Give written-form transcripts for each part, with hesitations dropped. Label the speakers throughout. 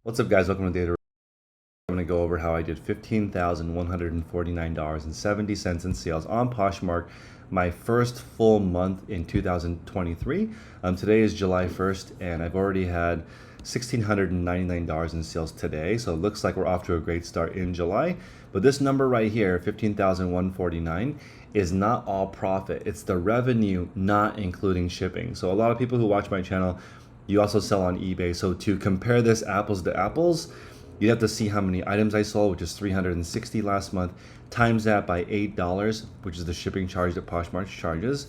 Speaker 1: What's up, guys? Welcome to Data. I'm going to go over how I did $15,149.70 in sales on Poshmark my first full month in 2023. Today is July 1st, and I've already had $1,699 in sales today. So it looks like we're off to a great start in July. But this number right here, 15,149, is not all profit. It's the revenue, not including shipping. So a lot of people who watch my channel, you also sell on eBay. So to compare this apples to apples, you have to see how many items I sold, which is 360 last month, times that by $8, which is the shipping charge that Poshmark charges.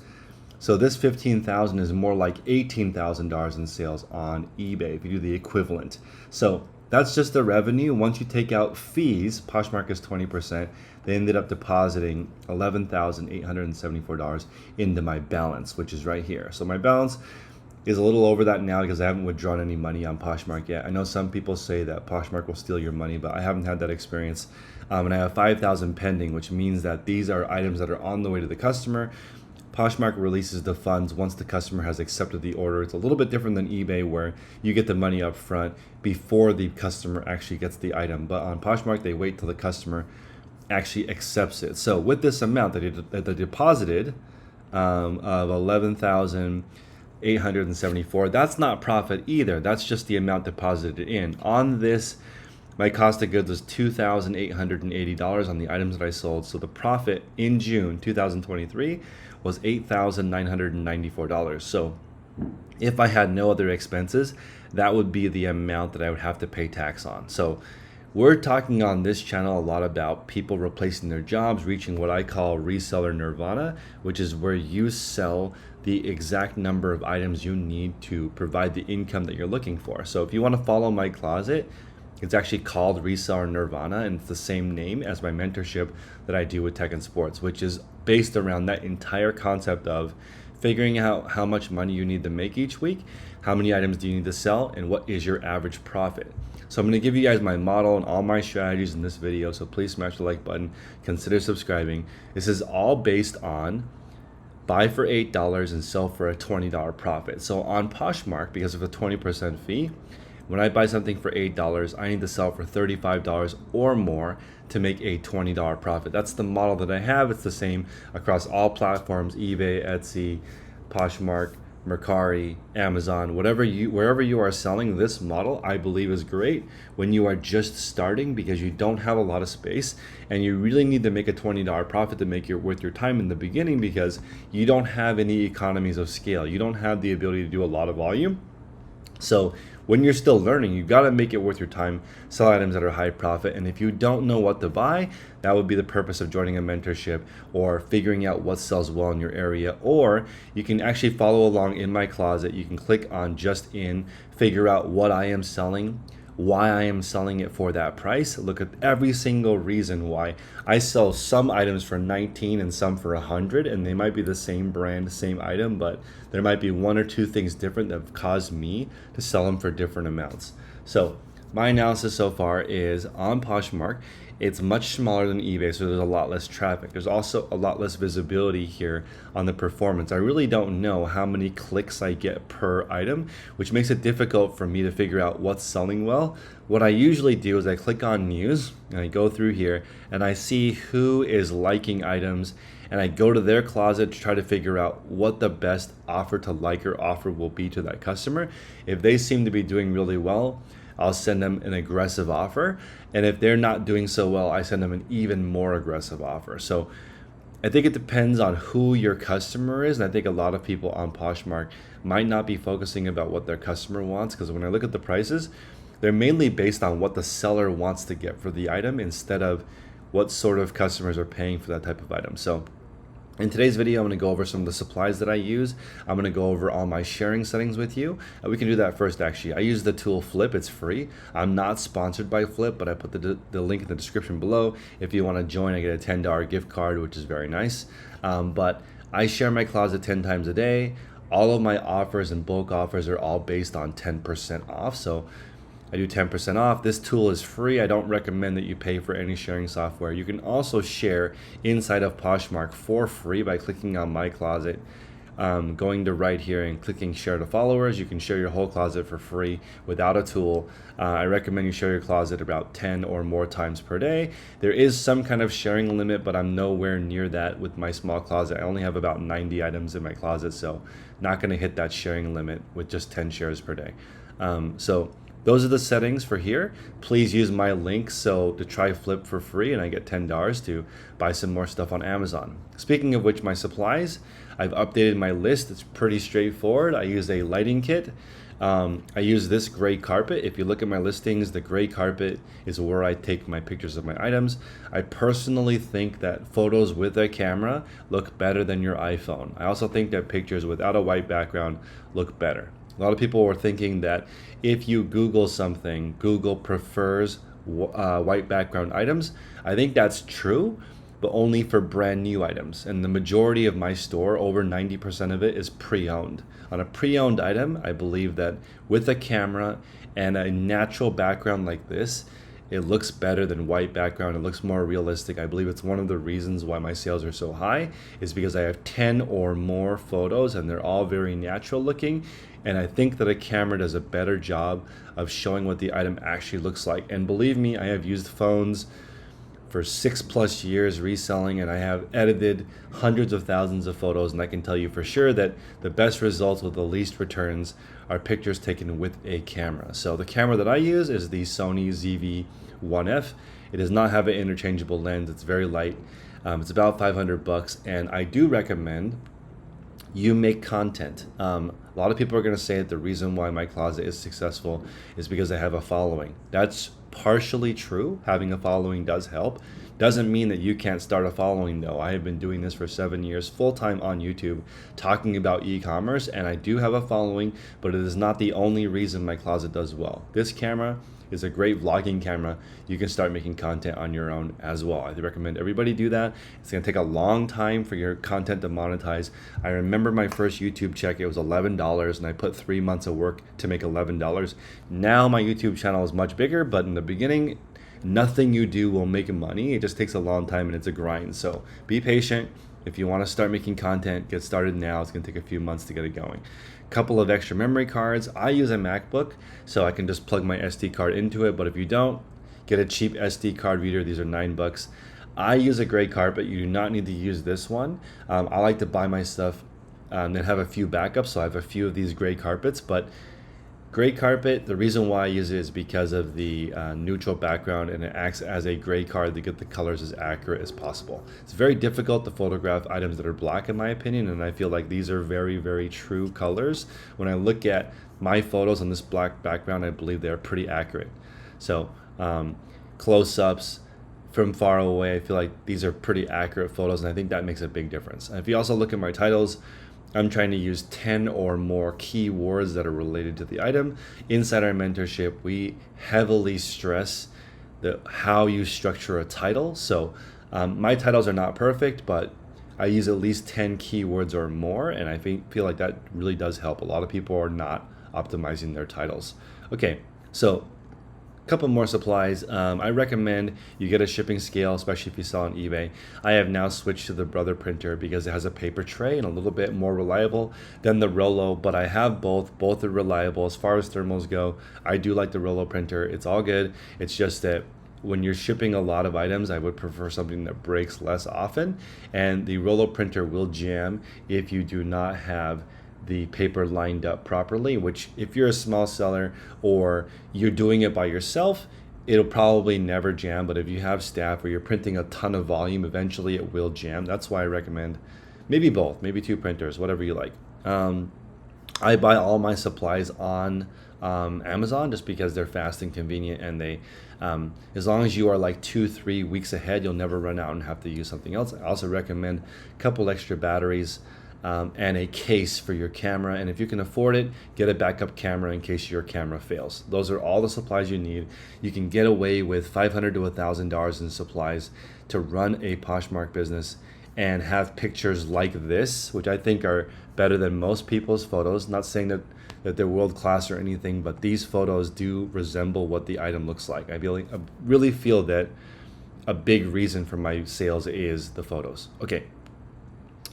Speaker 1: So this 15,000 is more like $18,000 in sales on eBay if you do the equivalent. So that's just the revenue. Once you take out fees, Poshmark is 20%. They ended up depositing $11,874 into my balance, which is right here. So my balance is a little over that now because I haven't withdrawn any money on Poshmark yet. I know some people say that Poshmark will steal your money, but I haven't had that experience. And I have 5,000 pending, which means that these are items that are on the way to the customer. Poshmark releases the funds once the customer has accepted the order. It's a little bit different than eBay where you get the money up front before the customer actually gets the item. But on Poshmark, they wait till the customer actually accepts it. So with this amount that they deposited of 11,874, that's not profit either. That's just the amount deposited in. On this, my cost of goods was $2,880 on the items that I sold. So the profit in June 2023 was $8,994. So if I had no other expenses, that would be the amount that I would have to pay tax on. So we're talking on this channel a lot about people replacing their jobs, reaching what I call reseller nirvana, which is where you sell the exact number of items you need to provide the income that you're looking for. So if you want to follow my closet, it's actually called Reseller Nirvana, and it's the same name as my mentorship that I do with Tech and Sports, which is based around that entire concept of figuring out how much money you need to make each week, how many items do you need to sell, and what is your average profit. So I'm going to give you guys my model and all my strategies in this video, so please smash the like button, consider subscribing. This is all based on buy for $8 and sell for a $20 profit. So on Poshmark, because of a 20% fee, when I buy something for $8, I need to sell for $35 or more to make a $20 profit. That's the model that I have. It's the same across all platforms: eBay, Etsy, Poshmark, Mercari, Amazon, wherever you are selling. This model, I believe, is great when you are just starting because you don't have a lot of space and you really need to make a $20 profit to make it worth your time in the beginning because you don't have any economies of scale. You don't have the ability to do a lot of volume. So when you're still learning, you got to make it worth your time, sell items that are high profit. And if you don't know what to buy, that would be the purpose of joining a mentorship or figuring out what sells well in your area. Or you can actually follow along in my closet. You can click on just in, figure out what I am selling, why I am selling it for that price. Look at every single reason why. I sell some items for 19 and some for 100, and they might be the same brand, same item, but there might be one or two things different that have caused me to sell them for different amounts. So my analysis so far is on Poshmark, it's much smaller than eBay, so there's a lot less traffic. There's also a lot less visibility here on the performance. I really don't know how many clicks I get per item, which makes it difficult for me to figure out what's selling well. What I usually do is I click on news and I go through here and I see who is liking items and I go to their closet to try to figure out what the best offer to like or offer will be to that customer. If they seem to be doing really well, I'll send them an aggressive offer. And if they're not doing so well, I send them an even more aggressive offer. So I think it depends on who your customer is. And I think a lot of people on Poshmark might not be focusing about what their customer wants, because when I look at the prices, they're mainly based on what the seller wants to get for the item instead of what sort of customers are paying for that type of item. So in today's video, I'm going to go over some of the supplies that I use. I'm going to go over all my sharing settings with you. We can do that first, actually. I use the tool Flip. It's free. I'm not sponsored by Flip, but I put the link in the description below. If you want to join, I get a $10 gift card, which is very nice. But I share my closet 10 times a day. All of my offers and bulk offers are all based on 10% off. So I do 10% off. This tool is free. I don't recommend that you pay for any sharing software. You can also share inside of Poshmark for free by clicking on My Closet going to right here and clicking share to followers. You can share your whole closet for free without a tool. I recommend you share your closet about 10 or more times per day. There is some kind of sharing limit, but I'm nowhere near that with my small closet. I only have about 90 items in my closet, so not going to hit that sharing limit with just 10 shares per day. So those are the settings for here. Please use my link to try Flip for free, and I get $10 to buy some more stuff on Amazon. Speaking of which, my supplies, I've updated my list. It's pretty straightforward. I use a lighting kit. I use this gray carpet. If you look at my listings, the gray carpet is where I take my pictures of my items. I personally think that photos with a camera look better than your iPhone. I also think that pictures without a white background look better. A lot of people were thinking that if you Google something, Google prefers white background items. I think that's true, but only for brand new items. And the majority of my store, over 90% of it, is pre-owned. On a pre-owned item, I believe that with a camera and a natural background like this, it looks better than white background. It looks more realistic. I believe it's one of the reasons why my sales are so high is because I have 10 or more photos and they're all very natural looking. And I think that a camera does a better job of showing what the item actually looks like. And believe me, I have used phones for 6+ years reselling, and I have edited hundreds of thousands of photos, and I can tell you for sure that the best results with the least returns are pictures taken with a camera. So the camera that I use is the Sony ZV-1F. It does not have an interchangeable lens. It's very light. It's about $500, and I do recommend you make content. A lot of people are going to say that the reason why my closet is successful is because I have a following. That's partially true. Having a following does help. Doesn't mean that you can't start a following though. I have been doing this for 7 years full-time on YouTube talking about e-commerce, and I do have a following, but it is not the only reason my closet does well. This camera is a great vlogging camera. You can start making content on your own as well. I recommend everybody do that. It's gonna take a long time for your content to monetize. I remember my first YouTube check, it was $11, and I put 3 months of work to make $11. Now my YouTube channel is much bigger, but in the beginning, nothing you do will make money. It just takes a long time and it's a grind. So be patient. If you want to start making content, get started now. It's going to take a few months to get it going. Couple of extra memory cards. I use a MacBook, so I can just plug my SD card into it. But if you don't, get a cheap SD card reader. These are $9. I use a gray carpet. You do not need to use this one. I like to buy my stuff and have a few backups. So I have a few of these gray carpets, but gray carpet, the reason why I use it is because of the neutral background, and it acts as a gray card to get the colors as accurate as possible. It's very difficult to photograph items that are black in my opinion, and I feel like these are very, very true colors. When I look at my photos on this black background, I believe they're pretty accurate. So close-ups from far away, I feel like these are pretty accurate photos, and I think that makes a big difference. And if you also look at my titles, I'm trying to use 10 or more keywords that are related to the item. Inside our mentorship, we heavily stress how you structure a title. So my titles are not perfect, but I use at least 10 keywords or more, and I feel like that really does help. A lot of people are not optimizing their titles. Okay, so couple more supplies. I recommend you get a shipping scale, especially if you sell on eBay. I have now switched to the Brother printer because it has a paper tray and a little bit more reliable than the Rollo, but I have both. Both are reliable. As far as thermals go, I do like the Rollo printer. It's all good. It's just that when you're shipping a lot of items, I would prefer something that breaks less often, and the Rollo printer will jam if you do not have the paper lined up properly, which if you're a small seller or you're doing it by yourself, it'll probably never jam. But if you have staff or you're printing a ton of volume, eventually it will jam. That's why I recommend maybe both, maybe 2 printers, whatever you like. I buy all my supplies on Amazon just because they're fast and convenient, and they as long as you are like 2-3 weeks ahead, you'll never run out and have to use something else. I also recommend a couple extra batteries and a case for your camera, and if you can afford it, get a backup camera in case your camera fails. Those are all the supplies you need. You can get away with $500 to $1,000 in supplies to run a Poshmark business and have pictures like this, which I think are better than most people's photos. Not saying that they're world class or anything, but these photos do resemble what the item looks like. I really feel that a big reason for my sales is the photos. Okay.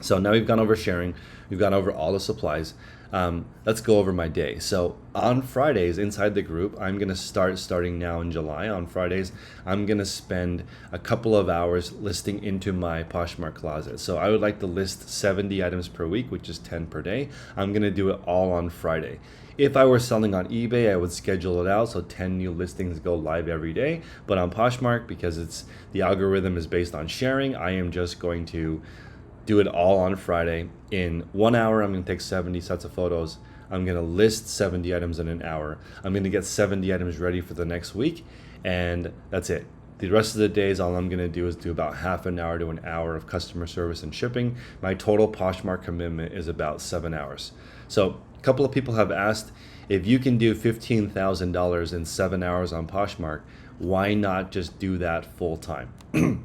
Speaker 1: So now we've gone over sharing, we've gone over all the supplies. Let's go over my day. So on Fridays inside the group, I'm gonna starting now in July. On Fridays, I'm gonna spend a couple of hours listing into my Poshmark closet. So I would like to list 70 items per week, which is 10 per day. I'm gonna do it all on Friday. If I were selling on eBay, I would schedule it out so 10 new listings go live every day. But on Poshmark, because the algorithm is based on sharing, I am just going to do it all on Friday. In 1 hour, I'm gonna take 70 sets of photos. I'm gonna list 70 items in an hour. I'm gonna get 70 items ready for the next week, and that's it. The rest of the days, all I'm gonna do is do about half an hour to an hour of customer service and shipping. My total Poshmark commitment is about 7 hours. So a couple of people have asked, if you can do $15,000 in 7 hours on Poshmark, why not just do that full time?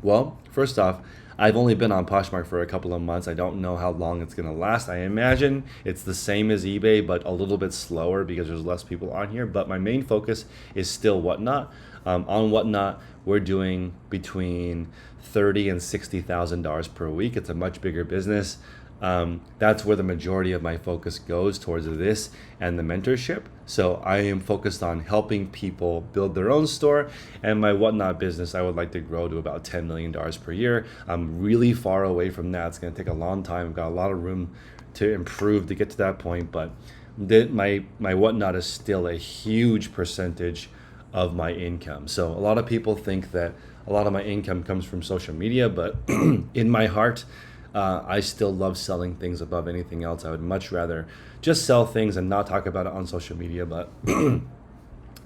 Speaker 1: Well, first off, I've only been on Poshmark for a couple of months. I don't know how long it's going to last. I imagine it's the same as eBay, but a little bit slower because there's less people on here. But my main focus is still Whatnot. On Whatnot, we're doing between $30,000 and $60,000 per week. It's a much bigger business. That's where the majority of my focus goes, towards this and the mentorship. So I am focused on helping people build their own store, and my Whatnot business I would like to grow to about $10 million per year. I'm really far away from that. It's going to take a long time. I've got a lot of room to improve to get to that point, but my Whatnot is still a huge percentage of my income. So a lot of people think that a lot of my income comes from social media, but in my heart, I still love selling things above anything else. I would much rather just sell things and not talk about it on social media, but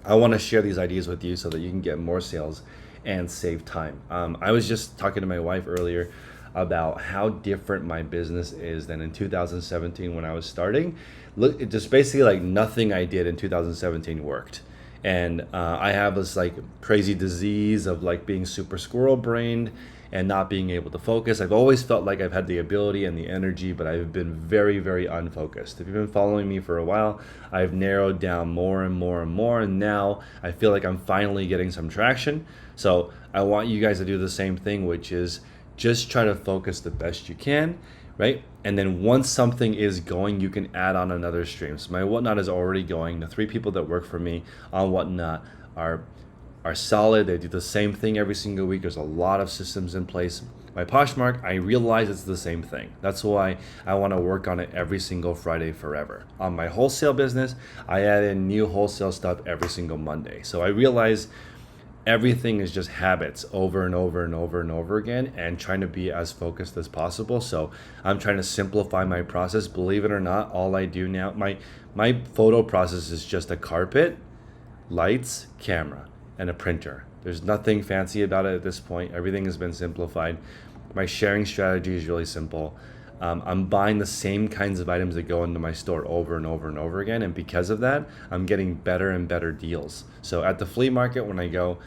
Speaker 1: I want to share these ideas with you so that you can get more sales and save time. I was just talking to my wife earlier about how different my business is than in 2017 when I was starting. Look, it just basically like nothing I did in 2017 worked. And I have this like crazy disease of like being super squirrel brained and not being able to focus. I've always felt like I've had the ability and the energy, but I've been very, very unfocused. If you've been following me for a while, I've narrowed down more and more and more, and now I feel like I'm finally getting some traction. So I want you guys to do the same thing, which is just try to focus the best you can, right? And then once something is going, you can add on another stream. So my Whatnot is already going. The 3 people that work for me on Whatnot are solid. They do the same thing every single week. There's a lot of systems in place. My Poshmark, I realize it's the same thing. That's why I want to work on it every single Friday forever. On my wholesale business, I add in new wholesale stuff every single Monday. So I realize everything is just habits over and over and over and over again, and trying to be as focused as possible. So I'm trying to simplify my process. Believe it or not, all I do now, my photo process is just a carpet, lights, camera, and a printer. There's nothing fancy about it at this point. Everything has been simplified. My sharing strategy is really simple. I'm buying the same kinds of items that go into my store over and over and over again, and because of that, I'm getting better and better deals. So at the flea market, when I go,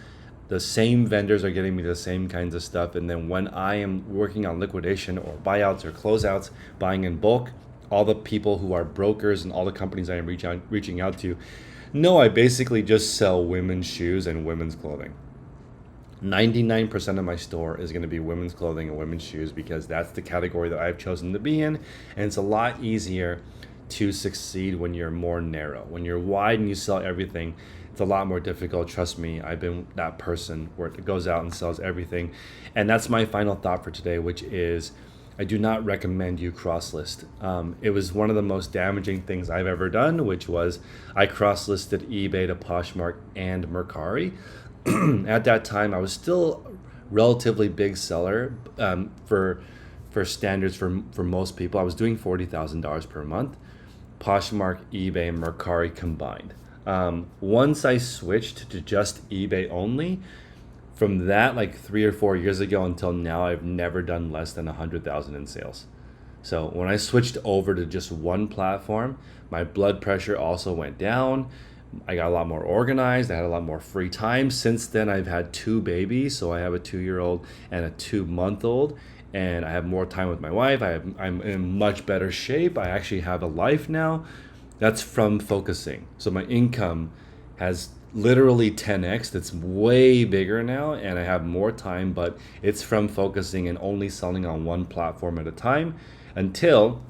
Speaker 1: the same vendors are getting me the same kinds of stuff, and then when I am working on liquidation or buyouts or closeouts, buying in bulk, all the people who are brokers and all the companies I am reaching out to know I basically just sell women's shoes and women's clothing. 99% of my store is going to be women's clothing and women's shoes, because that's the category that I've chosen to be in, and it's a lot easier to succeed when you're more narrow. When you're wide and you sell everything, it's a lot more difficult. Trust me, I've been that person where it goes out and sells everything. And that's my final thought for today, which is I do not recommend you cross-list. It was one of the most damaging things I've ever done, which was I cross-listed eBay to Poshmark and Mercari. At that time, I was still relatively big seller for standards for most people. I was doing $40,000 per month. Poshmark, eBay, and Mercari combined. Once I switched to just eBay only, from that, like 3 or 4 years ago until now, I've never done less than 100,000 in sales. So when I switched over to just one platform, my blood pressure also went down. I got a lot more organized. I had a lot more free time. Since then, I've had 2 babies. So I have a 2-year-old and a 2-month-old, and I have more time with my wife. I'm in much better shape. I actually have a life now. That's from focusing. So my income has literally 10x. It's way bigger now, and I have more time, but it's from focusing and only selling on one platform at a time. until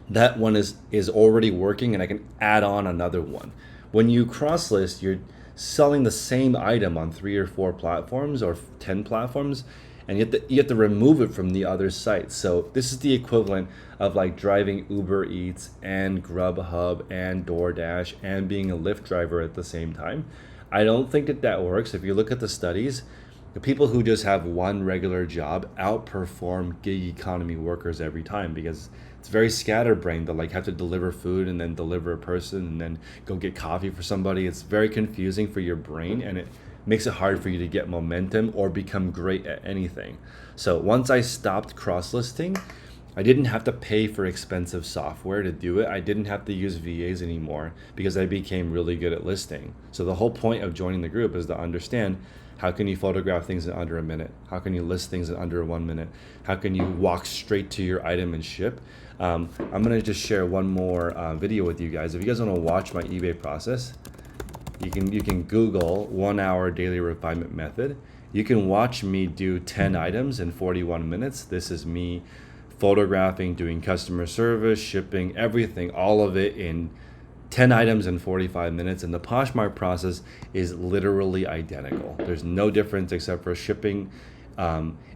Speaker 1: that one is already working and I can add on another one. When you cross list, you're selling the same item on 3 or 4 platforms or 10 platforms, and you have to remove it from the other sites. So this is the equivalent of like driving Uber Eats and Grubhub and DoorDash and being a Lyft driver at the same time. I don't think that works. If you look at the studies, the people who just have one regular job outperform gig economy workers every time, because it's very scatterbrained. They like have to deliver food and then deliver a person and then go get coffee for somebody. It's very confusing for your brain, and it makes it hard for you to get momentum or become great at anything. So once I stopped cross-listing, I didn't have to pay for expensive software to do it. I didn't have to use VAs anymore because I became really good at listing. So the whole point of joining the group is to understand, how can you photograph things in under a minute? How can you list things in under 1 minute? How can you walk straight to your item and ship? I'm gonna just share one more video with you guys. If you guys wanna watch my eBay process, you can Google 1 hour daily refinement method. You can watch me do 10 items in 41 minutes. This is me photographing, doing customer service, shipping, everything, all of it in 10 items in 45 minutes. And the Poshmark process is literally identical. There's no difference except for shipping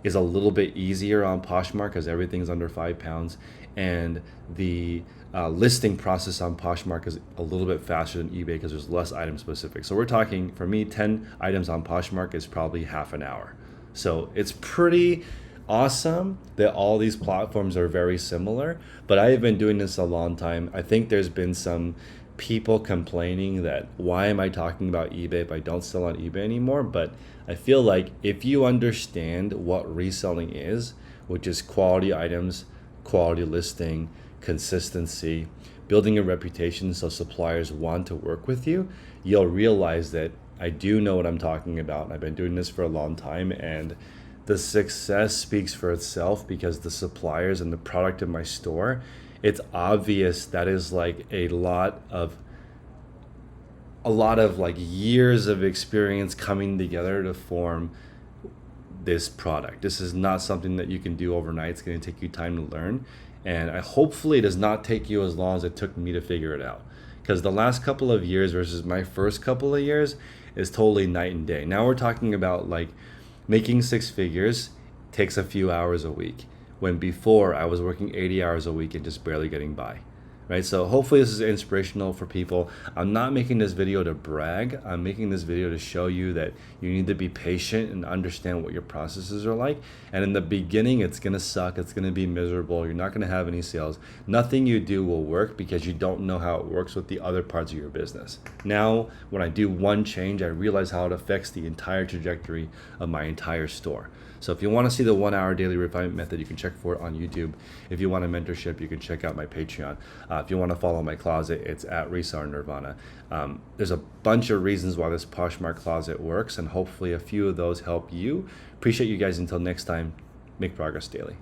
Speaker 1: is a little bit easier on Poshmark because everything's under 5 pounds. And the listing process on Poshmark is a little bit faster than eBay because there's less item specific. So we're talking, for me, 10 items on Poshmark is probably half an hour. So it's pretty awesome that all these platforms are very similar, but I have been doing this a long time. I think there's been some people complaining that why am I talking about eBay if I don't sell on eBay anymore? But I feel like if you understand what reselling is, which is quality items, quality listing, consistency, building a reputation so suppliers want to work with you, you'll realize that I do know what I'm talking about. I've been doing this for a long time, and the success speaks for itself because the suppliers and the product in my store, it's obvious that is like a lot of like years of experience coming together to form this product. This is not something that you can do overnight. It's going to take you time to learn, and hopefully it does not take you as long as it took me to figure it out, because the last couple of years versus my first couple of years is totally night and day. Now we're talking about like making 6 figures takes a few hours a week, when before I was working 80 hours a week and just barely getting by, right? So hopefully this is inspirational for people. I'm not making this video to brag. I'm making this video to show you that you need to be patient and understand what your processes are like. And in the beginning, it's gonna suck. It's gonna be miserable. You're not gonna have any sales. Nothing you do will work because you don't know how it works with the other parts of your business. Now, when I do one change, I realize how it affects the entire trajectory of my entire store. So if you want to see the 1 hour daily refinement method, you can check for it on YouTube. If you want a mentorship, you can check out my Patreon. If you want to follow my closet, it's at Reseller Nirvana. There's a bunch of reasons why this Poshmark closet works, and hopefully a few of those help you. Appreciate you guys. Until next time, make progress daily.